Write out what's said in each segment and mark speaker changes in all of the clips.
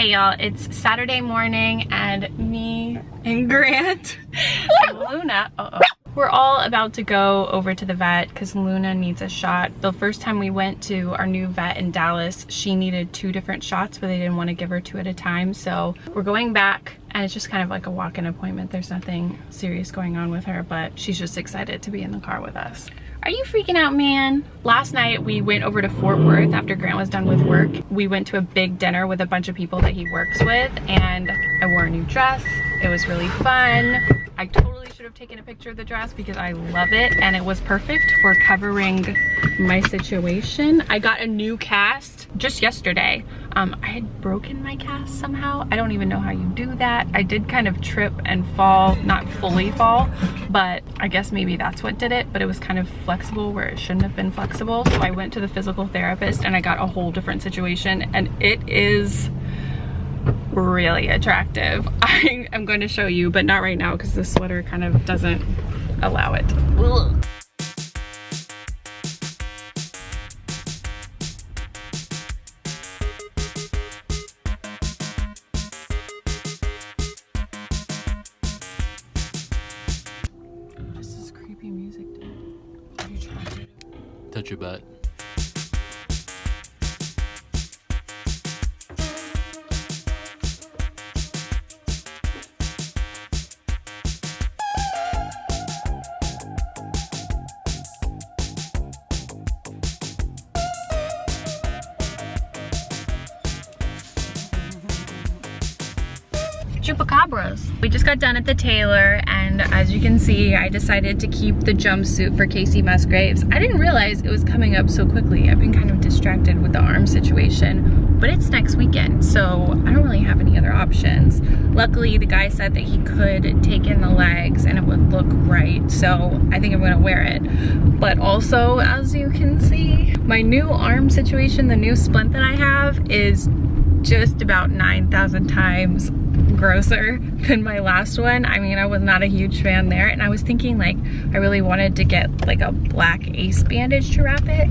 Speaker 1: Hey y'all, it's Saturday morning and me and Grant and Luna, we're all about to go over to the vet because Luna needs a shot. The first time we went to our new vet in Dallas, she needed 2 different shots, but they didn't want to give her 2 at a time. So we're going back and it's just kind of like a walk-in appointment. There's nothing serious going on with her, but she's just excited to be in the car with us. Are you freaking out, man? Last night we went over to Fort Worth after Grant was done with work. We went to a big dinner with a bunch of people that he works with, and I wore a new dress. It was really fun. I totally should have taken a picture of the dress because I love it, and it was perfect for covering my situation. I got a new cast just yesterday. I had broken my cast somehow. I don't even know how you do that. I did kind of trip and fall, not fully fall, but I guess maybe that's what did it, but it was kind of flexible where it shouldn't have been flexible. So I went to the physical therapist and I got a whole different situation, and it is really attractive. I'm going to show you, but not right now because the sweater kind of doesn't allow it. Ugh. This is creepy music, dude. Are you trying to
Speaker 2: touch your butt?
Speaker 1: Chupacabras. We just got done at the tailor, and as you can see, I decided to keep the jumpsuit for Casey Musgraves. I didn't realize it was coming up so quickly. I've been kind of distracted with the arm situation, but it's next weekend, so I don't really have any other options. Luckily, the guy said that he could take in the legs and it would look right, so I think I'm gonna wear it. But also, as you can see, my new arm situation, the new splint that I have, is just about 9,000 times grosser than my last one. I mean, I was not a huge fan there, and I was thinking like I really wanted to get like a black ace bandage to wrap it,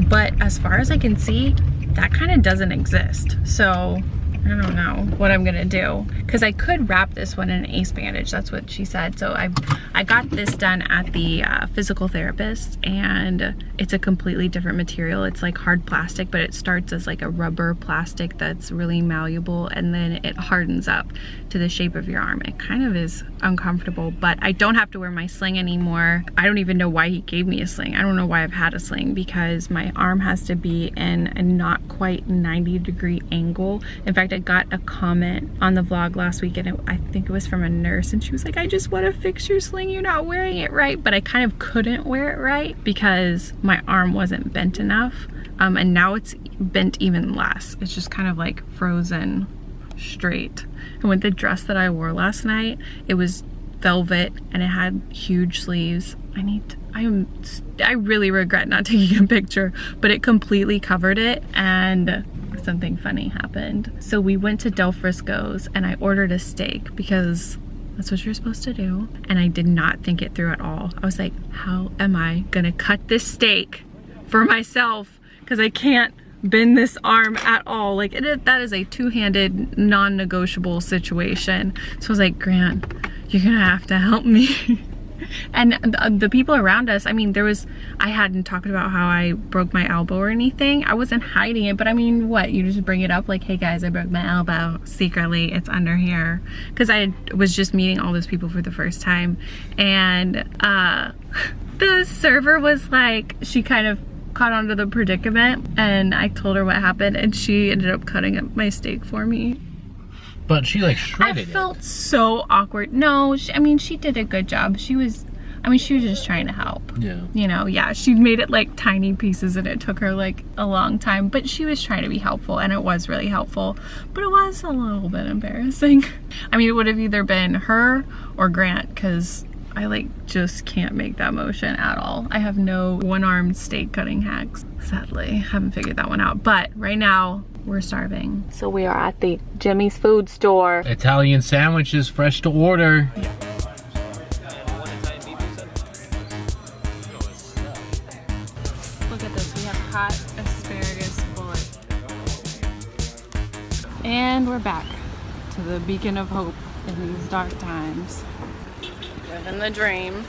Speaker 1: but as far as I can see, that kind of doesn't exist. So I don't know what I'm gonna do, because I could wrap this one in an ace bandage. That's what she said. So I got this done at the physical therapist, and it's a completely different material. It's like hard plastic, but it starts as like a rubber plastic that's really malleable, and then it hardens up to the shape of your arm. It kind of is uncomfortable, but I don't have to wear my sling anymore. I don't even know why he gave me a sling. I don't know why I've had a sling, because my arm has to be in a not quite 90-degree angle. In fact, I got a comment on the vlog last week, and I think it was from a nurse, and she was like, I just want to fix your sling, you're not wearing it right. But I kind of couldn't wear it right because my arm wasn't bent enough, and now it's bent even less. It's just kind of like frozen straight. And with the dress that I wore last night, it was velvet and it had huge sleeves. I really regret not taking a picture, but it completely covered it, and something funny happened. So we went to Del Frisco's and I ordered a steak because that's what you're supposed to do, and I did not think it through at all. I was like, how am I gonna cut this steak for myself, because I can't bend this arm at all. Like that is a two-handed non-negotiable situation. So I was like, Grant, you're gonna have to help me. And the people around us, I mean, I hadn't talked about how I broke my elbow or anything. I wasn't hiding it, but I mean, what, you just bring it up like, hey guys, I broke my elbow secretly, it's under here. Because I was just meeting all those people for the first time, and the server was like, she kind of caught onto the predicament, and I told her what happened, and she ended up cutting up my steak for me.
Speaker 2: But she like shredded it.
Speaker 1: I felt so awkward. No, I mean, she did a good job. She was just trying to help.
Speaker 2: Yeah.
Speaker 1: You know, yeah, she made it like tiny pieces, and it took her like a long time, but she was trying to be helpful, and it was really helpful, but it was a little bit embarrassing. I mean, it would have either been her or Grant, because I like just can't make that motion at all. I have no one-armed steak cutting hacks, sadly. Haven't figured that one out, but right now we're starving. So we are at the Jimmy's food store.
Speaker 2: Italian sandwiches fresh to order.
Speaker 1: Look at this, we have hot asparagus bullet. And we're we're back to the beacon of hope in these dark times. Living the dream.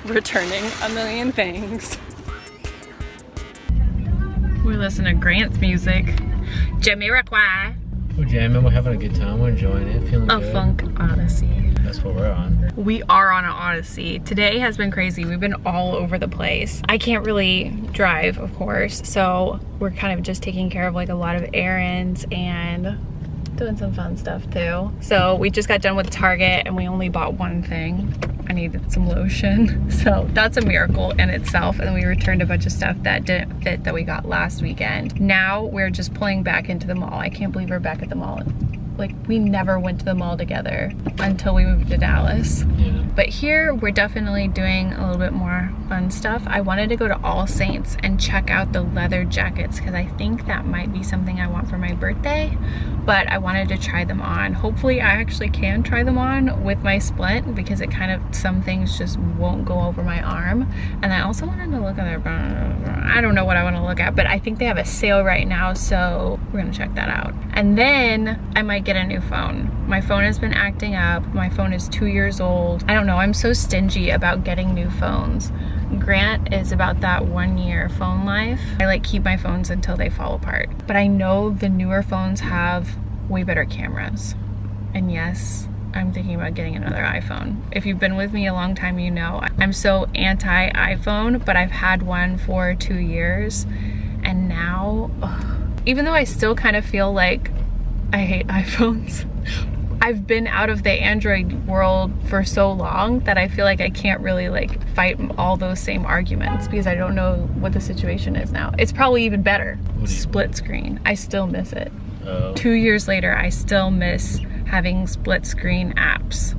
Speaker 1: Returning a million things. We're listening to Grant's music. Jamiroquai.
Speaker 2: We're jamming, we're having a good time, we're enjoying it, feeling good.
Speaker 1: A funk odyssey.
Speaker 2: That's what we're on.
Speaker 1: We are on an odyssey. Today has been crazy. We've been all over the place. I can't really drive, of course, so we're kind of just taking care of like a lot of errands and doing some fun stuff too. So we just got done with Target and we only bought one thing. I needed some lotion. So that's a miracle in itself. And then we returned a bunch of stuff that didn't fit that we got last weekend. Now we're just pulling back into the mall. I can't believe we're back at the mall. Like, we never went to the mall together until we moved to Dallas.
Speaker 2: Yeah.
Speaker 1: But here we're definitely doing a little bit more fun stuff. I wanted to go to All Saints and check out the leather jackets because I think that might be something I want for my birthday, but I wanted to try them on. Hopefully I actually can try them on with my splint because it kind of, some things just won't go over my arm. And I also wanted to look at their, I don't know what I want to look at, but I think they have a sale right now, so we're gonna check that out. And then I might get a new phone. My phone has been acting up. My phone is 2 years old. I don't know, I'm so stingy about getting new phones. Grant is about that 1 year phone life. I like keep my phones until they fall apart. But I know the newer phones have way better cameras. And yes, I'm thinking about getting another iPhone. If you've been with me a long time, you know I'm so anti-iPhone, but I've had one for 2 years. And now, even though I still kind of feel like I hate iPhones, I've been out of the Android world for so long that I feel like I can't really like fight all those same arguments because I don't know what the situation is now. It's probably even better. Split screen. I still miss it. 2 years later, I still miss having split screen apps.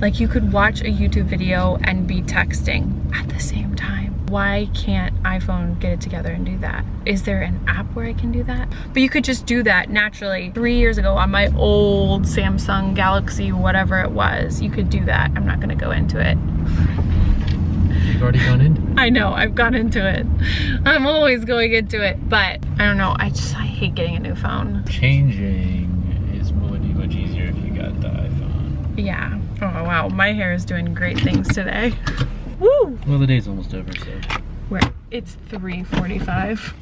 Speaker 1: Like, you could watch a YouTube video and be texting at the same time. Why can't iPhone get it together and do that? Is there an app where I can do that? But you could just do that naturally. 3 years ago on my old Samsung Galaxy, whatever it was, you could do that. I'm not gonna go into it.
Speaker 2: You've already gone into it.
Speaker 1: I know, I've gone into it. I'm always going into it, but I don't know, I hate getting a new phone.
Speaker 2: Changing would be much easier if you got the iPhone.
Speaker 1: Yeah. Oh wow, my hair is doing great things today. Woo!
Speaker 2: Well, the day's almost over, so.
Speaker 1: Right. It's 3:45.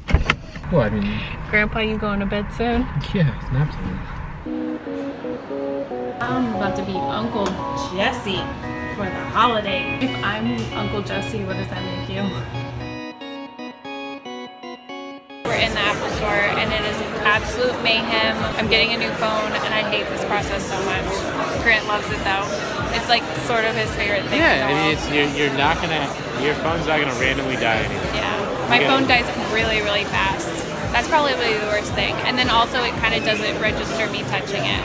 Speaker 2: Well, I mean.
Speaker 1: Grandpa, you going to bed soon?
Speaker 2: Yeah, it's nap time.
Speaker 1: I'm about to be Uncle Jesse for the holiday. If I'm Uncle Jesse, what does that make you? We're in the Apple store and it is absolute mayhem. I'm getting a new phone and I hate this process so much. Grant loves it though. It's like sort of his favorite thing.
Speaker 3: Yeah, I mean, it's, your phone's not gonna randomly die anymore.
Speaker 1: Yeah, my phone dies really, really fast. That's probably the worst thing. And then also it kind of doesn't register me touching it.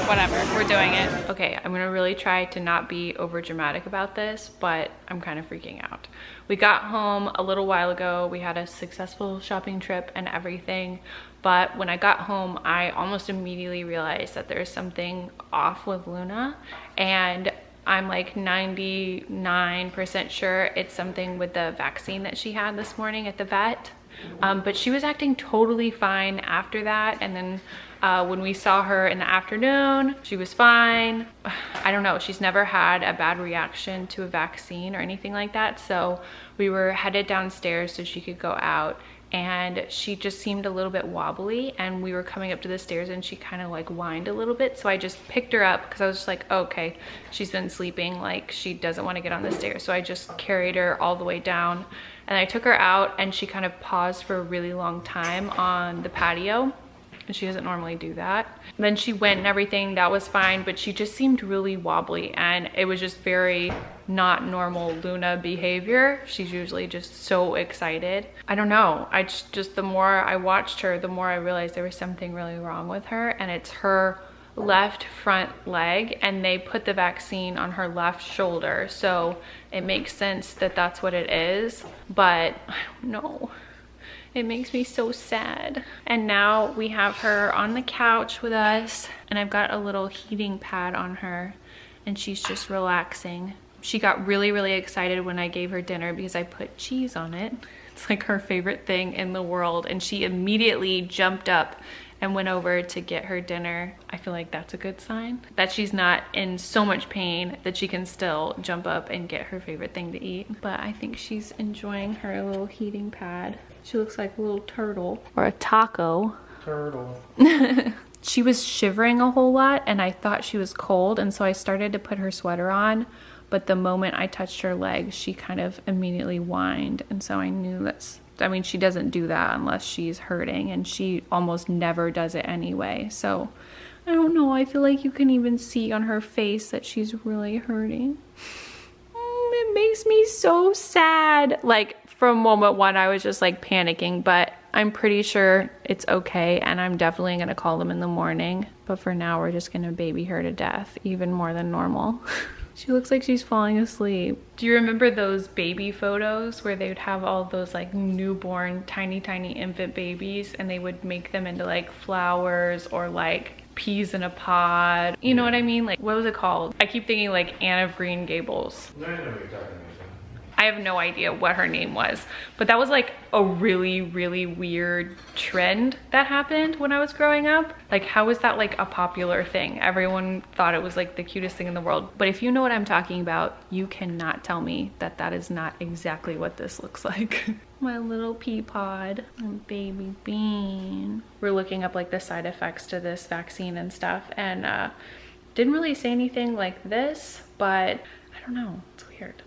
Speaker 1: Whatever, we're doing it. Okay, I'm gonna really try to not be over dramatic about this, but I'm kind of freaking out. We got home a little while ago. We had a successful shopping trip and everything. But when I got home, I almost immediately realized that there's something off with Luna. And I'm like 99% sure it's something with the vaccine that she had this morning at the vet. But she was acting totally fine after that. And then when we saw her in the afternoon, she was fine. I don't know, she's never had a bad reaction to a vaccine or anything like that. So we were headed downstairs so she could go out. And she just seemed a little bit wobbly, and we were coming up to the stairs and she kind of like whined a little bit. So I just picked her up because I was just like, oh, okay, she's been sleeping, like she doesn't want to get on the stairs. So I just carried her all the way down and I took her out, and she kind of paused for a really long time on the patio. And she doesn't normally do that. And then she went and everything, that was fine, but she just seemed really wobbly, and it was just very not normal Luna behavior. She's usually just so excited. I don't know, I just the more I watched her, the more I realized there was something really wrong with her, and it's her left front leg, and they put the vaccine on her left shoulder, so it makes sense that that's what it is, but I don't know. It makes me so sad. And now we have her on the couch with us, and I've got a little heating pad on her, and she's just relaxing. She got really, really excited when I gave her dinner because I put cheese on it. It's like her favorite thing in the world, and she immediately jumped up and went over to get her dinner. I feel like that's a good sign that she's not in so much pain that she can still jump up and get her favorite thing to eat. But I think she's enjoying her little heating pad. She looks like a little turtle or a taco.
Speaker 3: Turtle.
Speaker 1: She was shivering a whole lot and I thought she was cold, and so I started to put her sweater on, but the moment I touched her legs, she kind of immediately whined, and so I knew she doesn't do that unless she's hurting, and she almost never does it anyway. So I don't know, I feel like you can even see on her face that she's really hurting. It makes me so sad. Like, from moment one, I was just like panicking, but I'm pretty sure it's okay, and I'm definitely gonna call them in the morning. But for now, we're just gonna baby her to death, even more than normal. She looks like she's falling asleep. Do you remember those baby photos where they would have all those like newborn, tiny infant babies, and they would make them into like flowers or like peas in a pod? You know what I mean? Like, what was it called? I keep thinking like Anne of Green Gables.
Speaker 3: No, I know what you're talking about.
Speaker 1: I have no idea what her name was, but that was like a really weird trend that happened when I was growing up. Like, how is that like a popular thing? Everyone thought it was like the cutest thing in the world. But if you know what I'm talking about, you cannot tell me that that is not exactly what this looks like. My little pea pod and baby bean. We're looking up like the side effects to this vaccine and stuff, and didn't really say anything like this, but I don't know.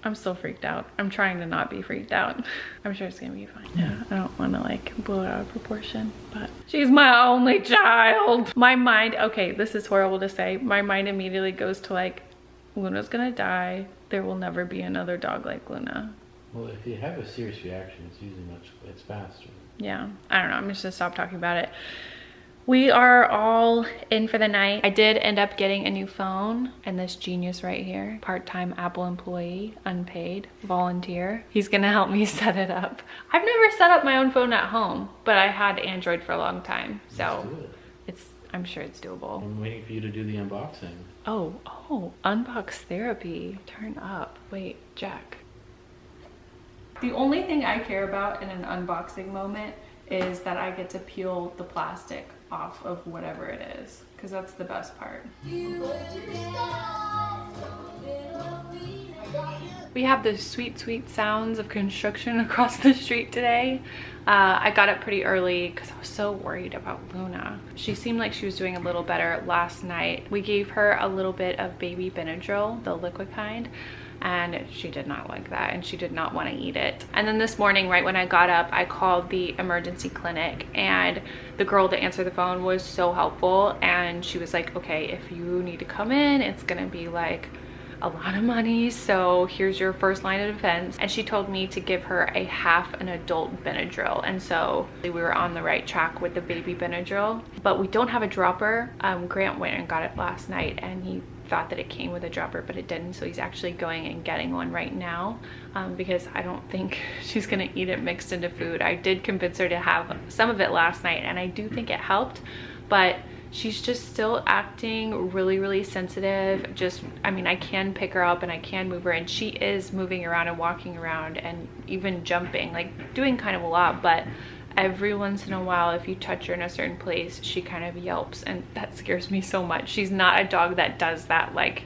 Speaker 1: I'm still freaked out. I'm trying to not be freaked out. I'm sure it's gonna be fine. Yeah, I don't want to like blow it out of proportion, but she's my only child. My mind, okay, this is horrible to say. My mind immediately goes to like, Luna's gonna die. There will never be another dog like Luna.
Speaker 3: Well, if you have a serious reaction, it's usually it's faster.
Speaker 1: Yeah, I don't know. I'm just gonna stop talking about it. We are all in for the night. I did end up getting a new phone, and this genius right here, part-time Apple employee, unpaid, volunteer, he's gonna help me set it up. I've never set up my own phone at home, but I had Android for a long time, so I'm sure it's doable.
Speaker 3: I'm waiting for you to do the unboxing.
Speaker 1: Oh, unbox therapy, turn up. Wait, Jack. The only thing I care about in an unboxing moment is that I get to peel the plastic off of whatever it is, because that's the best part. We have the sweet sounds of construction across the street today. I got up pretty early because I was so worried about Luna. She seemed like she was doing a little better last night. We gave her a little bit of baby Benadryl, the liquid kind, and she did not like that, and she did not want to eat it. And then this morning, right when I got up, I called the emergency clinic, and the girl that answered the phone was so helpful, and she was like, okay, if you need to come in, it's gonna be like a lot of money, so here's your first line of defense. And she told me to give her a half an adult Benadryl, and so we were on the right track with the baby Benadryl. But we don't have a dropper. Grant went and got it last night, and he thought that it came with a dropper, but it didn't, so he's actually going and getting one right now, because I don't think she's gonna eat it mixed into food. I did convince her to have some of it last night, and I do think it helped, but she's just still acting really sensitive. I mean, I can pick her up and I can move her, and she is moving around and walking around and even jumping, like doing kind of a lot, but every once in a while, if you touch her in a certain place, she kind of yelps, and that scares me so much. She's not a dog that does that like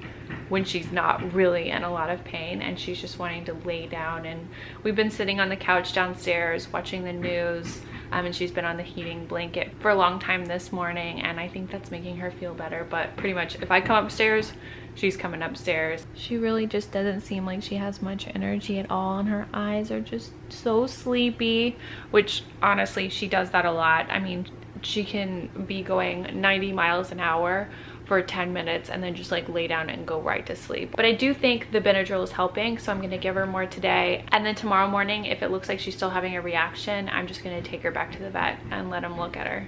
Speaker 1: when she's not really in a lot of pain, and she's just wanting to lay down. And we've been sitting on the couch downstairs watching the news, and she's been on the heating blanket for a long time this morning, and I think that's making her feel better. But pretty much if I come upstairs, she's coming upstairs. She really just doesn't seem like she has much energy at all, and her eyes are just so sleepy, which honestly, she does that a lot. I mean, she can be going 90 miles an hour for 10 minutes and then just like lay down and go right to sleep. But I do think the Benadryl is helping, so I'm gonna give her more today, and then tomorrow morning, if it looks like she's still having a reaction, I'm just gonna take her back to the vet and let him look at her.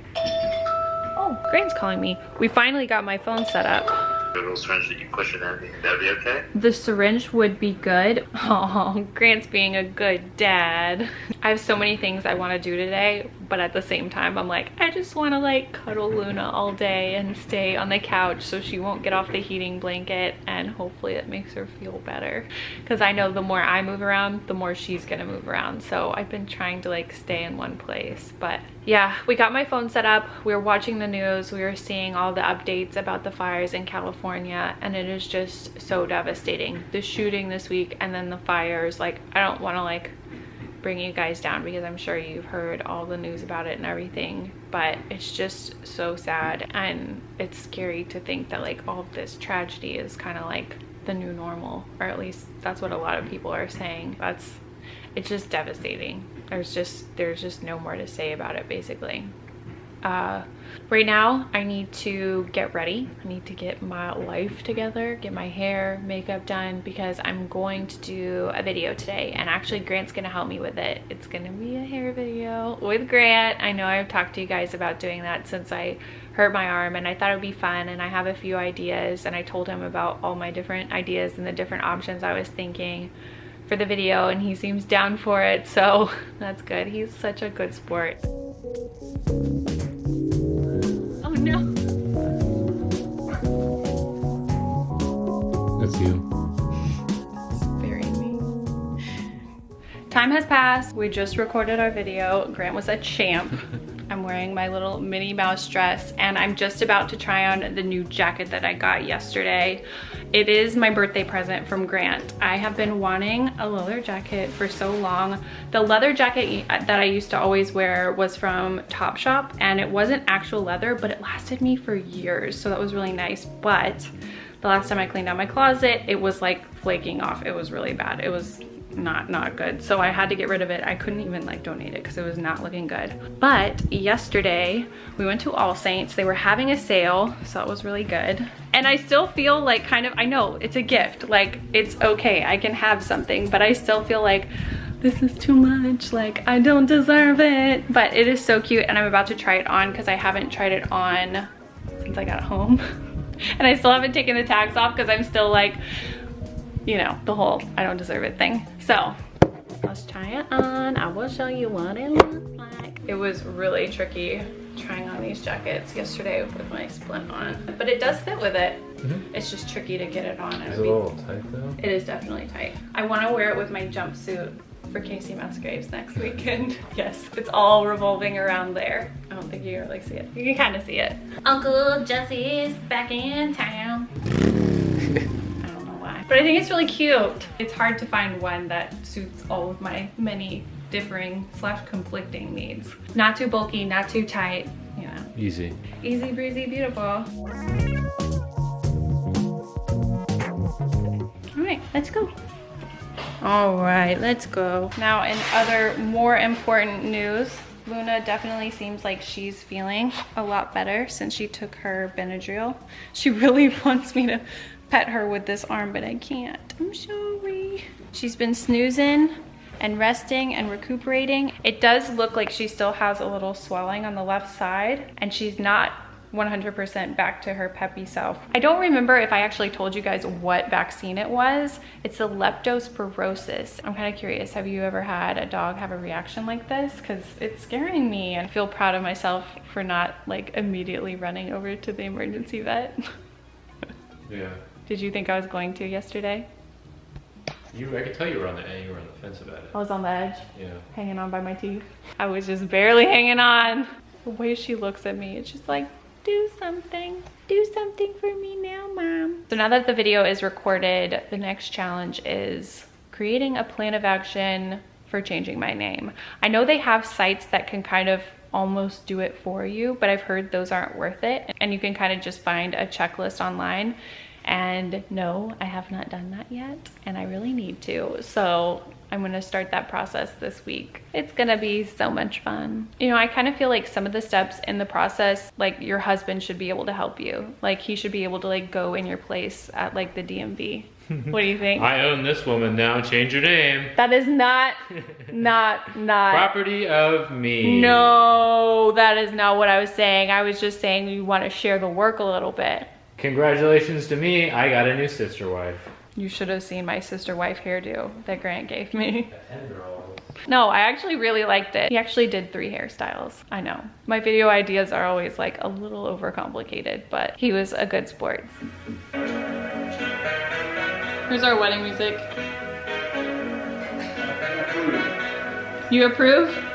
Speaker 1: Oh, Grant's calling me. We finally got my phone set up.
Speaker 2: The little syringe that you push it in, that'd be okay?
Speaker 1: The syringe would be good. Oh, Grant's being a good dad. I have so many things I want to do today, but at the same time I'm like, I just want to like cuddle Luna all day and stay on the couch so she won't get off the heating blanket, and hopefully it makes her feel better, because I know the more I move around, the more she's gonna move around. So I've been trying to like stay in one place. But yeah, we got my phone set up, we were watching the news, we were seeing all the updates about the fires in California, and it is just so devastating. The shooting this week and then the fires, like I don't want to like bring you guys down because I'm sure you've heard all the news about it and everything, but it's just so sad, and it's scary to think that like all of this tragedy is kind of like the new normal, or at least that's what a lot of people are saying. It's just devastating. There's just no more to say about it, basically. Right now I need to get ready. I need to get my life together, get my hair, makeup done, because I'm going to do a video today, and actually Grant's gonna help me with it. It's gonna be a hair video with Grant. I know I've talked to you guys about doing that since I hurt my arm, and I thought it would be fun, and I have a few ideas, and I told him about all my different ideas and the different options I was thinking for the video, and he seems down for it, so that's good. He's such a good sport. Oh no.
Speaker 3: That's you.
Speaker 1: Burying me. Time has passed. We just recorded our video. Grant was a champ. I'm wearing my little Minnie Mouse dress, and I'm just about to try on the new jacket that I got yesterday. It is my birthday present from Grant. I have been wanting a leather jacket for so long. The leather jacket that I used to always wear was from Topshop, and it wasn't actual leather, but it lasted me for years, so that was really nice. But the last time I cleaned out my closet, it was like flaking off. It was really bad. It was not good, so I had to get rid of it. I couldn't even like donate it because it was not looking good. But yesterday we went to All Saints. They were having a sale, so it was really good, and I still feel like kind of, I know it's a gift, like it's okay, I can have something, but I still feel like this is too much, like I don't deserve it. But it is so cute, and I'm about to try it on because I haven't tried it on since I got home and I still haven't taken the tags off because I'm still like, you know, the whole I don't deserve it thing. So let's try it on. I will show you what it looks like. It was really tricky trying on these jackets yesterday with my splint on, but it does fit with it. It's just tricky to get it on.
Speaker 3: Is it a little tight though?
Speaker 1: It is definitely tight. I want to wear it with my jumpsuit for Casey Musgraves next weekend. Yes, it's all revolving around there. I don't think you can really see it. You can kind of see it. Uncle Jesse's back in town. But I think it's really cute. It's hard to find one that suits all of my many differing / conflicting needs. Not too bulky, not too tight, you know.
Speaker 3: Easy.
Speaker 1: Easy breezy, beautiful. All right, let's go. All right, let's go. Now, in other more important news, Luna definitely seems like she's feeling a lot better since she took her Benadryl. She really wants me to pet her with this arm, but I can't. I'm sorry. She's been snoozing and resting and recuperating. It does look like she still has a little swelling on the left side, and she's not 100% back to her peppy self. I don't remember if I actually told you guys what vaccine it was. It's a leptospirosis. I'm kind of curious, have you ever had a dog have a reaction like this? Because it's scaring me. I feel proud of myself for not like immediately running over to the emergency vet.
Speaker 3: Yeah.
Speaker 1: Did you think I was going to yesterday?
Speaker 3: I could tell you were on the fence about it.
Speaker 1: I was on the edge.
Speaker 3: Yeah.
Speaker 1: Hanging on by my teeth. I was just barely hanging on. The way she looks at me, it's just like, do something. Do something for me now, Mom. So now that the video is recorded, the next challenge is creating a plan of action for changing my name. I know they have sites that can kind of almost do it for you, but I've heard those aren't worth it. And you can kind of just find a checklist online. And no, I have not done that yet, and I really need to. So I'm gonna start that process this week. It's gonna be so much fun. You know, I kind of feel like some of the steps in the process, like your husband should be able to help you. Like he should be able to like go in your place at like the DMV. What do you think?
Speaker 3: I own this woman now, change your name.
Speaker 1: That is not
Speaker 3: property of me.
Speaker 1: No, that is not what I was saying. I was just saying you want to share the work a little bit.
Speaker 3: Congratulations to me, I got a new sister wife.
Speaker 1: You should have seen my sister wife hairdo that Grant gave me. No, I actually really liked it. He actually did 3 hairstyles. I know. My video ideas are always like a little overcomplicated, but he was a good sport. Here's our wedding music. You approve?